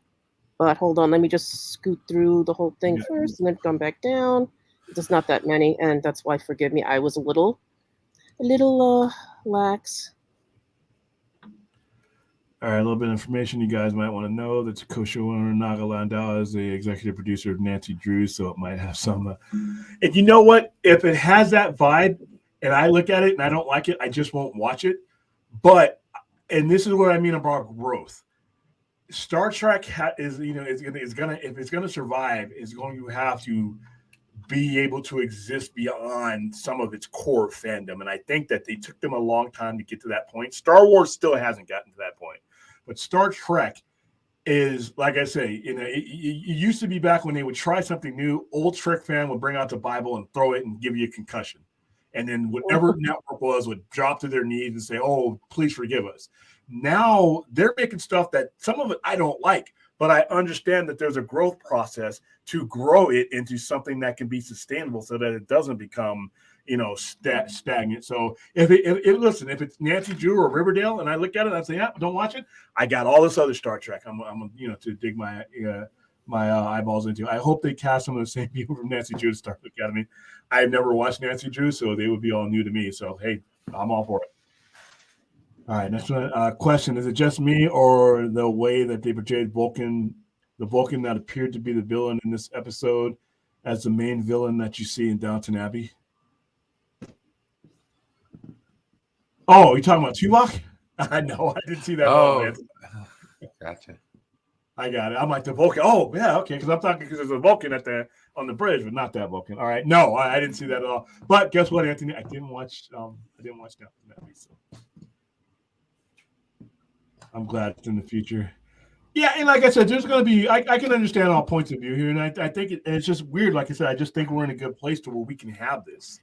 But hold on, let me just scoot through the whole thing Yeah. first and then come back down. There's not that many, and that's why, forgive me, I was a little lax. All right, a little bit of information you guys might want to know that co-showrunner Naga Landau is the executive producer of Nancy Drew, so it might have some. And you know what? If it has that vibe, and I look at it and I don't like it, I just won't watch it. But, and this is what I mean about growth. Star Trek is gonna if it's gonna survive, is going to have to be able to exist beyond some of its core fandom, and I think that they took them a long time to get to that point. Star Wars still hasn't gotten to that point, but Star Trek is, like I say, it used to be back when they would try something new. Old Trek fan would bring out the Bible and throw it and give you a concussion, and then whatever network would drop to their knees and say, "Oh, please forgive us." Now they're making stuff that some of it I don't like, but I understand that there's a growth process to grow it into something that can be sustainable so that it doesn't become, stagnant. So if it's Nancy Drew or Riverdale and I look at it and I say, yeah, don't watch it, I got all this other Star Trek I'm to dig my eyeballs into. I hope they cast some of the same people from Nancy Drew to Starfleet Academy. I've never watched Nancy Drew, so they would be all new to me. So, hey, I'm all for it. All right, next one. Question: is it just me or the way that they portrayed Vulcan, the Vulcan that appeared to be the villain in this episode, as the main villain that you see in Downton Abbey? Oh, you're talking about Tuvok? I know, I didn't see that. Oh, gotcha. I got it. I'm like the Vulcan. Oh, yeah, okay. Because I'm talking because there's a Vulcan on the bridge, but not that Vulcan. All right, no, I didn't see that at all. But guess what, Anthony? I didn't watch Downton Abbey, so I'm glad it's in the future. Yeah, and like I said, there's going to be. I can understand all points of view here, and I think it's just weird. Like I said, I just think we're in a good place to where we can have this.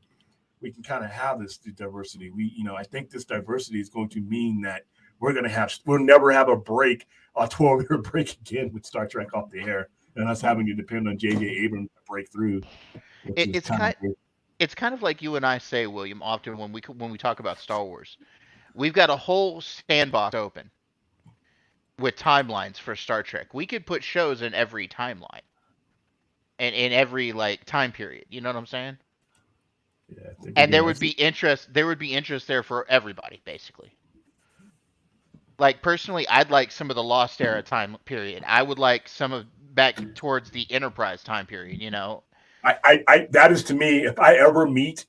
We can kind of have this diversity. I think this diversity is going to mean that we'll never have a break, a 12-year break again with Star Trek off the air, and us having to depend on J.J. Abrams to break through. It's kind of like you and I say, William, often when we talk about Star Wars. We've got a whole sandbox open with timelines for Star Trek. We could put shows in every timeline and in every time period. You know what I'm saying? Yeah, and there would be interest. There would be interest there for everybody, basically. Like personally, I'd like some of the Lost Era time period. I would like some of back towards the Enterprise time period. I that is to me. If I ever meet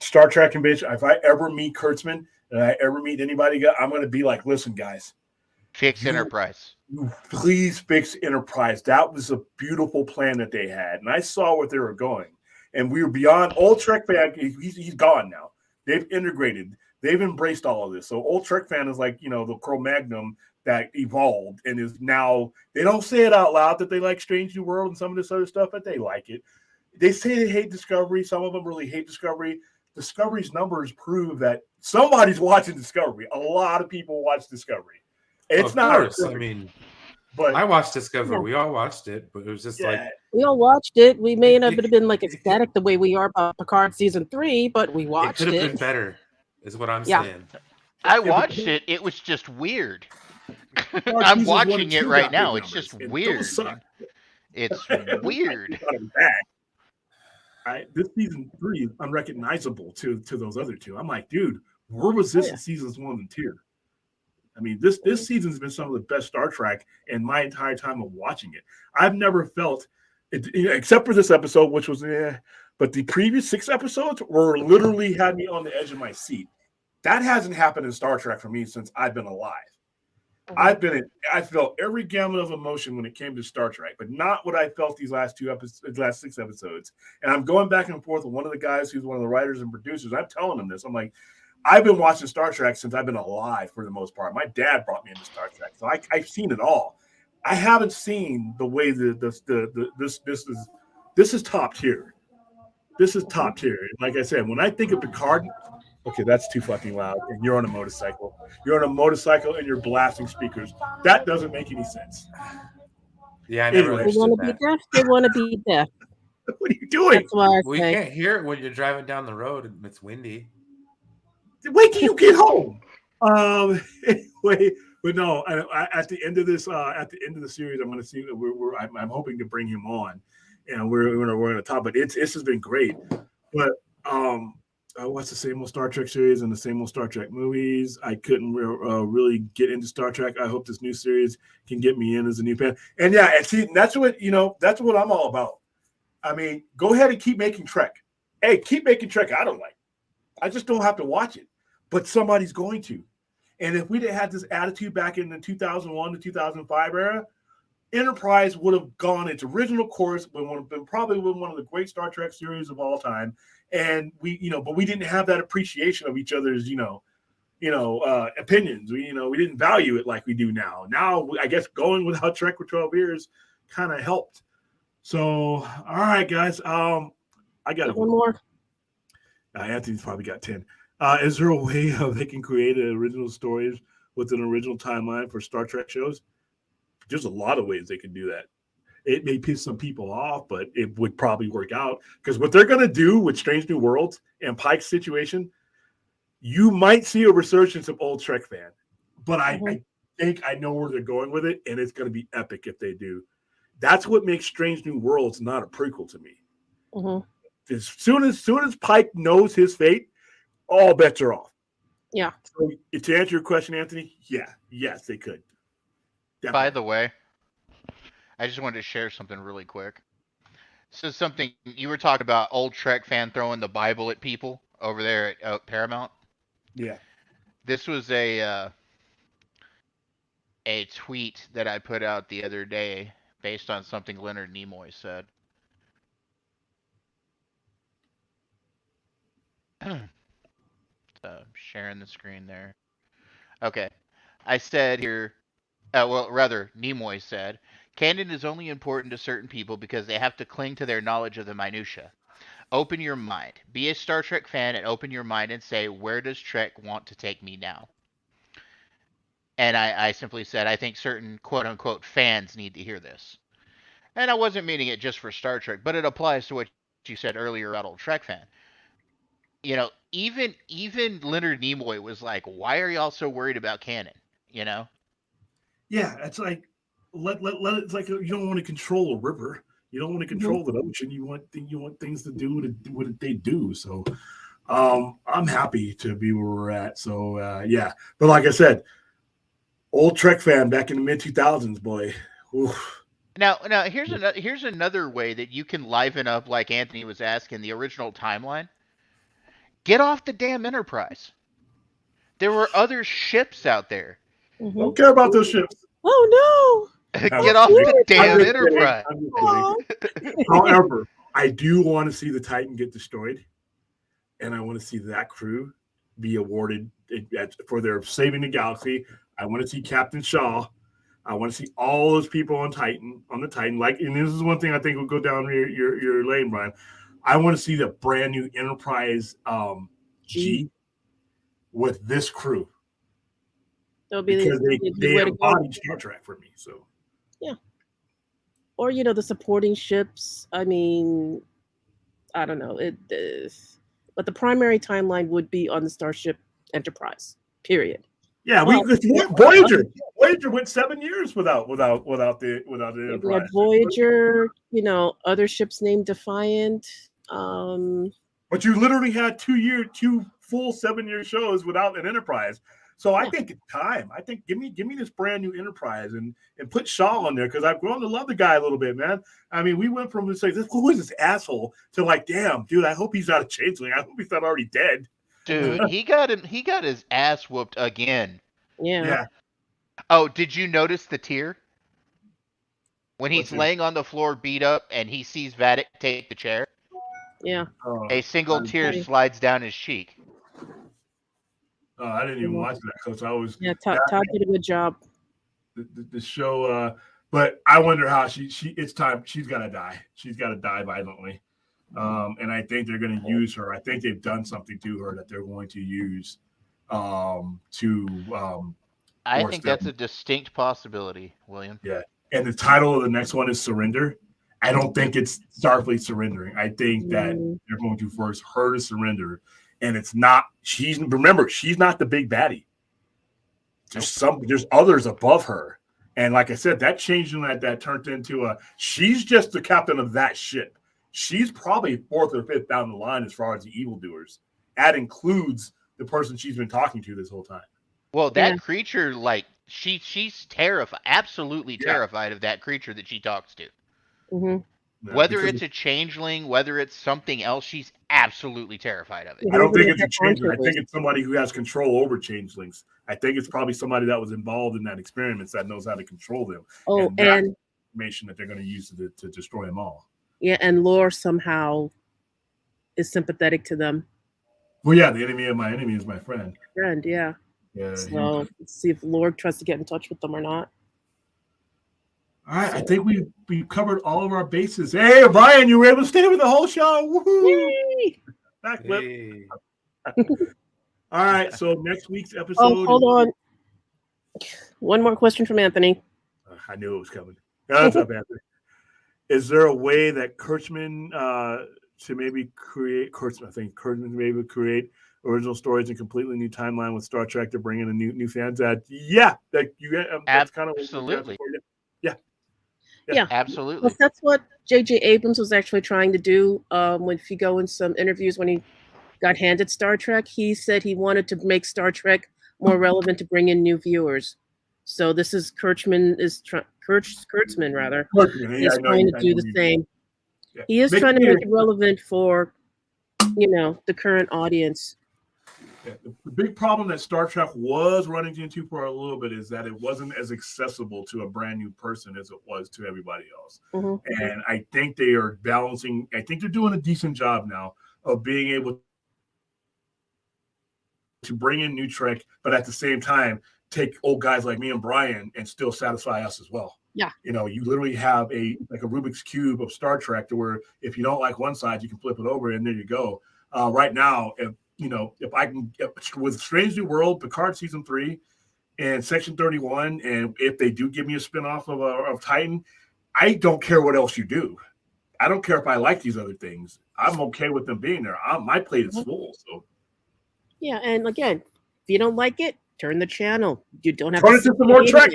Star Trek convention, if I ever meet Kurtzman and I ever meet anybody, I'm going to be like, listen, guys, fix Enterprise. Please fix Enterprise. That was a beautiful plan that they had, and I saw where they were going. And we were beyond old Trek fan. He's gone now. They've integrated. They've embraced all of this. So old Trek fan is like, the Cro-Magnon that evolved and is now, they don't say it out loud that they like Strange New World and some of this other stuff, but they like it. They say they hate Discovery. Some of them really hate Discovery. Discovery's numbers prove that somebody's watching Discovery. A lot of people watch Discovery. It's not. I mean, But I watched Discovery. Yeah. We all watched it, but it was just like yeah, We all watched it. We may not have been like ecstatic the way we are about Picard season 3, but we it watched could have it. been better, is what I'm Yeah. saying. I but watched it. It was just weird. Dark I'm seasons 1 and watching it 2 right got big now. It's numbers, just and weird. those suck. Man. It's I weird. thought it was bad. This season 3 is unrecognizable to those other two. I'm like, dude, where was this yeah. in seasons 1 and 2? I mean, this season's been some of the best Star Trek in my entire time of watching it. I've never felt it, except for this episode, which was but the previous 6 episodes were literally had me on the edge of my seat. That hasn't happened in Star Trek for me since I've been alive. I felt every gamut of emotion when it came to Star Trek, but not what I felt these last 6 episodes. And I'm going back and forth with one of the guys who's one of the writers and producers. I'm telling him this. I'm like, I've been watching Star Trek since I've been alive for the most part. My dad brought me into Star Trek, so I've seen it all. I haven't seen the way this is top tier. This is top tier. Like I said, when I think of Picard, okay, that's too fucking loud. And you're on a motorcycle. You're on a motorcycle and you're blasting speakers. That doesn't make any sense. Yeah, I never Anyway. They want understood to be that. deaf. They want to be deaf. What are you doing? That's why I We say. can't hear it when you're driving down the road and it's windy. Wait till you get home. Anyway, but no. At the end of this, at the end of the series, I'm going to see. I'm hoping to bring him on, and we're going to talk. But this has been great. But I watched the same old Star Trek series and the same old Star Trek movies. I couldn't really get into Star Trek. I hope this new series can get me in as a new fan. And yeah, and see, that's what that's what I'm all about. I mean, go ahead and keep making Trek. Hey, keep making Trek I don't like. I just don't have to watch it, but somebody's going to. And if we didn't have this attitude back in the 2001 to 2005 era, Enterprise would have gone its original course, but would have been probably one of the great Star Trek series of all time. And but we didn't have that appreciation of each other's, opinions. We didn't value it like we do now. Now, I guess going without Trek for 12 years kind of helped. So, all right, guys. I got one more. Anthony's probably got 10. Is there a way they can create original stories with an original timeline for Star Trek shows? There's a lot of ways they can do that. It may piss some people off, but it would probably work out. Because what they're going to do with Strange New Worlds and Pike's situation, you might see a resurgence of old Trek fan. But I think I know where they're going with it, and it's going to be epic if they do. That's what makes Strange New Worlds not a prequel to me. Mm-hmm. As soon as Pike knows his fate, all bets are off. Yeah. So, to answer your question, Anthony, yes, they could. Definitely. By the way, I just wanted to share something really quick. So something you were talking about, old Trek fan throwing the Bible at people over there at Paramount. Yeah. This was a tweet that I put out the other day based on something Leonard Nimoy said. So sharing the screen there. Okay. I said here, Nimoy said, canon is only important to certain people because they have to cling to their knowledge of the minutia. Open your mind. Be a Star Trek fan and open your mind and say, where does Trek want to take me now? And I simply said, I think certain quote-unquote fans need to hear this. And I wasn't meaning it just for Star Trek, but it applies to what you said earlier about old Trek fan. Even Leonard Nimoy was like, why are y'all so worried about canon? Yeah, it's like it's like you don't want to control a river. You don't want to control the ocean. You want things to do what they do. So I'm happy to be where we're at. So yeah. But like I said, old Trek fan back in the mid 2000s, boy. Oof. Now here's another way that you can liven up, like Anthony was asking, the original timeline. Get off the damn Enterprise. There were other ships out there. Don't care about those ships. Oh no! Get off the damn Enterprise. However, I do want to see the Titan get destroyed, and I want to see that crew be awarded for their saving the galaxy. I want to see Captain Shaw. I want to see all those people on the Titan. And this is one thing I think will go down your lane, Brian. I want to see the brand new Enterprise G with this crew. They'll be because they embody Star Trek for me. So Or the supporting ships. I mean, I don't know. It is, but the primary timeline would be on the Starship Enterprise. Period. Yeah, But Voyager went 7 years without the we had Enterprise. Voyager. Other ships named Defiant. But you literally had 2 full 7-year shows without an Enterprise. So I think it's time. I think give me this brand new Enterprise and put Shaw on there, because I've grown to love the guy a little bit, man. I mean, we went from like, who is this asshole, to like, damn, dude, I hope he's not a changeling. I hope he's not already dead. Dude, he got his ass whooped again. Yeah. Oh, did you notice the tear? When he's What's it? laying on the floor beat up and he sees Vatic take the chair, Yeah. a single tear slides down his cheek. I didn't even watch that, because I was Todd did a good job. The show, but I wonder how it's time. She's got to die. She's got to die violently. And I think they're going to use her. I think they've done something to her that they're going to use I think that's a distinct possibility, William. Yeah. And the title of the next one is Surrender. I don't think it's Starfleet surrendering. I think that they're going to force her to surrender. And it's not, she's not the big baddie. There's others above her. And like I said, that changed in that turned into she's just the captain of that ship. She's probably 4th or 5th down the line as far as the evildoers. That includes the person she's been talking to this whole time. Well, that creature, like, she's terrified, absolutely terrified of that creature that she talks to. Mm-hmm. Yeah, whether it's a changeling, whether it's something else, she's absolutely terrified of it. I don't think it's a changeling. I think it's somebody who has control over changelings. I think it's probably somebody that was involved in that experiment that knows how to control them. Oh, and information that they're going to use to destroy them all. Yeah, and Lore somehow is sympathetic to them. Well, yeah, the enemy of my enemy is my friend. Friend, yeah. Yeah. So let's see if Lore tries to get in touch with them or not. All right, I think we covered all of our bases. Hey, Brian, you were able to stay with the whole show. Woohoo! Yay! Backflip. Hey. All right, so next week's episode. Oh, hold on. One more question from Anthony. I knew it was coming. What's up, Anthony? Is there a way that Kurtzman to maybe create original stories and completely new timeline with Star Trek to bring in a new fans? Yeah, that's kind of absolutely. Yeah, absolutely. Well, that's what J.J. Abrams was actually trying to do. If you go in some interviews when he got handed Star Trek, he said he wanted to make Star Trek more relevant to bring in new viewers. So this is Kurtzman is trying to do the same. Yeah. He is trying to make it relevant for the current audience. Yeah, the big problem that Star Trek was running into for a little bit is that it wasn't as accessible to a brand new person as it was to everybody else. Mm-hmm. And I think they are balancing. I think they're doing a decent job now of being able to bring in new Trek, but at the same time take old guys like me and Brian and still satisfy us as well. Yeah. You literally have a Rubik's Cube of Star Trek to where if you don't like one side, you can flip it over and there you go. Right now, if I can get with Strange New World, Picard season 3 and Section 31, and if they do give me a spinoff of Titan, I don't care what else you do. I don't care if I like these other things. I'm okay with them being there. My plate is full. So yeah, and again, if you don't like it, turn the channel. You don't have turn it to some more Trek.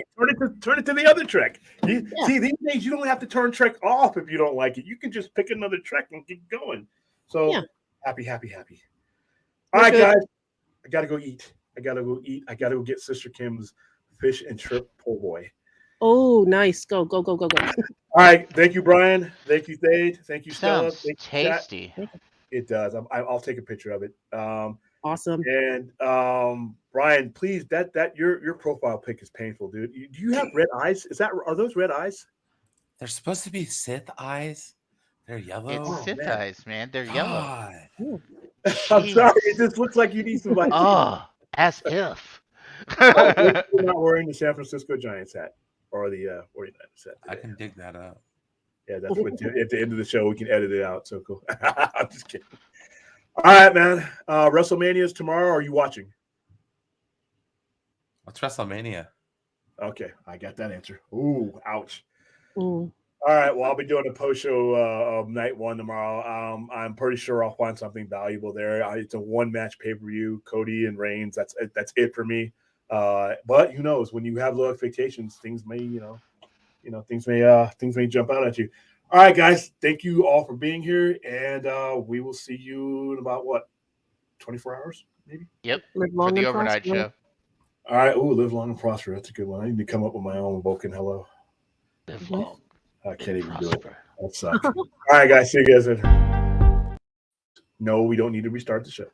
Turn it to the other Trek. See, these days you don't have to turn Trek off if you don't like it. You can just pick another Trek and keep going. So happy. All right, guys. I gotta go eat. I gotta go get Sister Kim's fish and shrimp po' boy. Oh, nice. Go. All right. Thank you, Brian. Thank you, Thade. Thank you, Stella. Sounds tasty. It does. I'll take a picture of it. Awesome. And Brian, please, that your profile pic is painful, dude. Do you have red eyes? Are those red eyes? They're supposed to be Sith eyes. They're yellow. It's Sith eyes, man. They're yellow. I'm sorry. It just looks like you need somebody. Oh, as if. You're not wearing the San Francisco Giants hat or the United hat. I can dig that up. Yeah, that's what at the end of the show we can edit it out. So cool. I'm just kidding. All right, man. WrestleMania is tomorrow. Are you watching? What's WrestleMania? Okay, I got that answer. Ooh, ouch. Mm. All right. Well, I'll be doing a post show of night one tomorrow. I'm pretty sure I'll find something valuable there. It's a one match pay per view. Cody and Reigns. That's it for me. But who knows? When you have low expectations, things may things may jump out at you. All right, guys. Thank you all for being here, and we will see you in about 24 hours, maybe. Yep. Live For long the and overnight prosper. show. All right. Oh, live long and prosper. That's a good one. I need to come up with my own Vulcan hello. Live Mhm. long. I can't even do it. Prosper. That sucks. All right, guys. See you guys later. No, we don't need to restart the show.